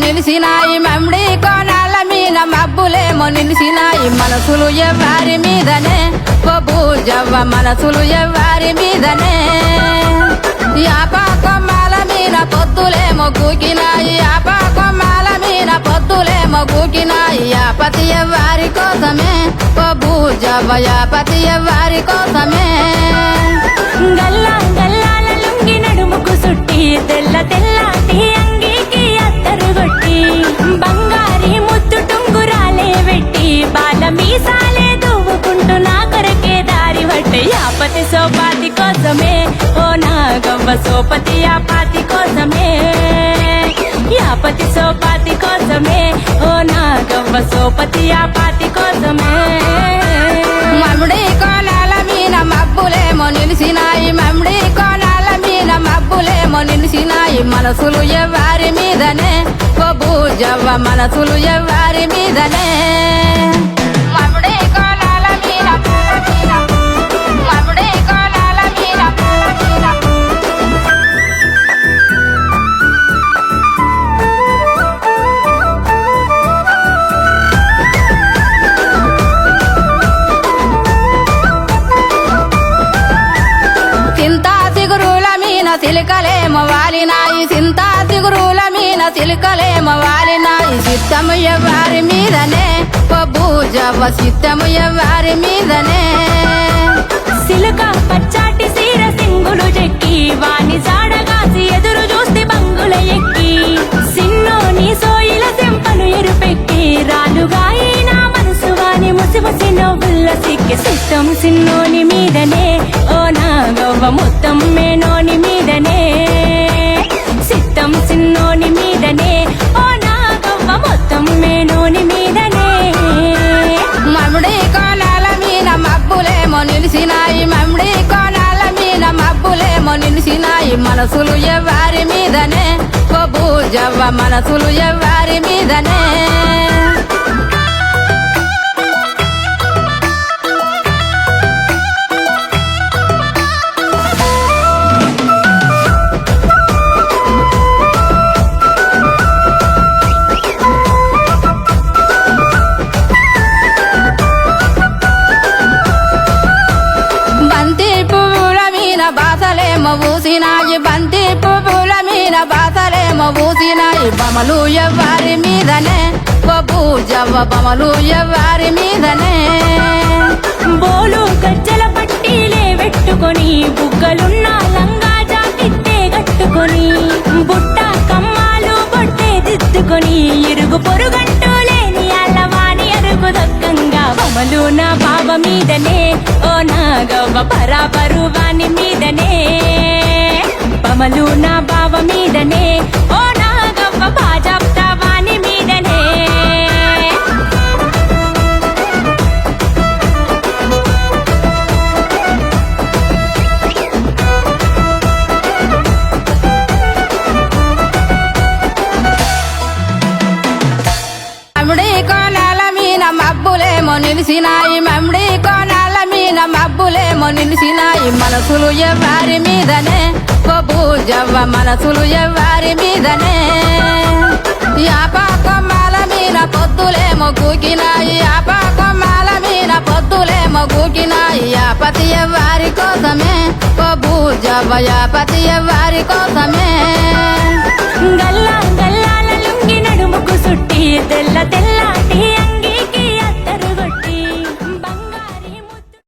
నిలిసినాయి మమ్మిడి కోణాల మీద మబ్బులేమో నిలిసినాయి మనసులు ఎవ్వారి మీదనే ఓ బూజవ్వ మనసులు ఎవ్వారి మీదనే యాపా కొమ్మాల మీద పొద్దులేమో కూకినాయి యాపా కొమ్మాల మీద పొద్దులేమో కూకినాయి యాపతి ఎవ్వారి కోసమే ఓ బూజవ్వ యాపతి ఎవ్వారి కోసమే గల్లా గల్లాల లుంగి నడుముకు సుట్టి తెల్ల తెల్లాటి అంగీకి అత్తరు కొట్టి బంగారి ముద్దు టుంగురాలే వెట్టి బాల మీసాలే దువ్వుకుంటూ నా కొరకే దారి పట్టే యాపతి సోపాతి కోసమే ఓ నాగవ్వ సోపతి యాపాతి కోసమే యాపతి సోపాతి కోసమే ఓ నాగవ్వ సోపతి యాపాతి కోసమే మమ్మిడి కోణాల మీద మబ్బులేమో నిలిసినాయి మమ్మిడి కోణాల మీద మబ్బులేమో నిలిసినాయి మనసులు ఎవ్వారి మీదనే ఓ బూజవ్వ మనసులు ఎవ్వారి మీదనే మమ్మిడి కోణాల మీద మమ్మిడి కోణాల మీద చింతా సిగురుల మీన సిలికలేమో వాలినాయి చింతా సిగురుల మీన సిలికలేమో వాలినాయి సిద్ధము ఎవ్వారి మీదనే ఓ బూజవ్వ సిద్ధము ఎవ్వారి మీదనే సిలుక పచ్చాటి సీర సింగులు చెక్కి వాని జాడగాసి ఎదురు చూస్తే బంగుల ఎక్కి సిన్నోని సోయిల తెంపను ఎరుపెక్కి రాలుగాయి నా మనసు వాని ముసిముసి నవ్వుల్ల సిక్కి సిట్టం సిన్నోని మీదనే ఓ నాగవ్వ మొత్తం మేనోని మీదనే సిట్టం సిన్నోని మీదనే ఓ నాగవ్వ మొత్తం మేనోని మీదనే మమ్మిడి కోణాల మీద మబ్బులేమో నిలిసినాయి మమ్మిడి కోణాల మీద మబ్బులేమో నిలిసినాయి మనసులు ఎవ్వారి మీదనే ఓ బూజవ్వ మనసులు ఎవ్వారి మీదనే బంతి పువ్వుల మీద బాసలేమో ఊసినాయి బంతి పువ్వుల మీద బాసలేమో ఊసినాయి బమలు ఎవ్వారి మీదనే ఓ బూజవ్వ బమలు ఎవ్వారి మీదనే బోలు గజ్జల పట్టీలే పెట్టుకొని బుగ్గలున్న లంగా జాకెట్టే కట్టుకొని బుట్ట కమ్మాలు బొట్టే దిద్దుకొని ఇరుగు పొరుగంటూ లేని అల్లవాని అరుగు దక్కంగా బొమ్మలు నా బావ మీదనే ఓ నాగవ్వ బరాబరు వాని మీదనే బొమ్మలు నా బావ మీదనే ఓ నాగవ్వ బాజాప్తా వాని మీదనే మమ్మిడి కోణాల మీద మబ్బులేమో నిలిసినాయి మమ్మిడి కోణాల మీద మబ్బులేమో నిలిసినాయి మనసులు ఎవ్వారి మీదనే ఓ బూజవ్వ మనసులు ఎవ్వారి మీదనే యాపా కొమ్మాల మీద పొద్దులేమో కూకినాయి యాపా కొమ్మాల మీద పొద్దులేమో కూకినాయి యాపతి ఎవ్వారి కోసమే ఓ బూజవ్వ యాపతి ఎవ్వారి కోసమే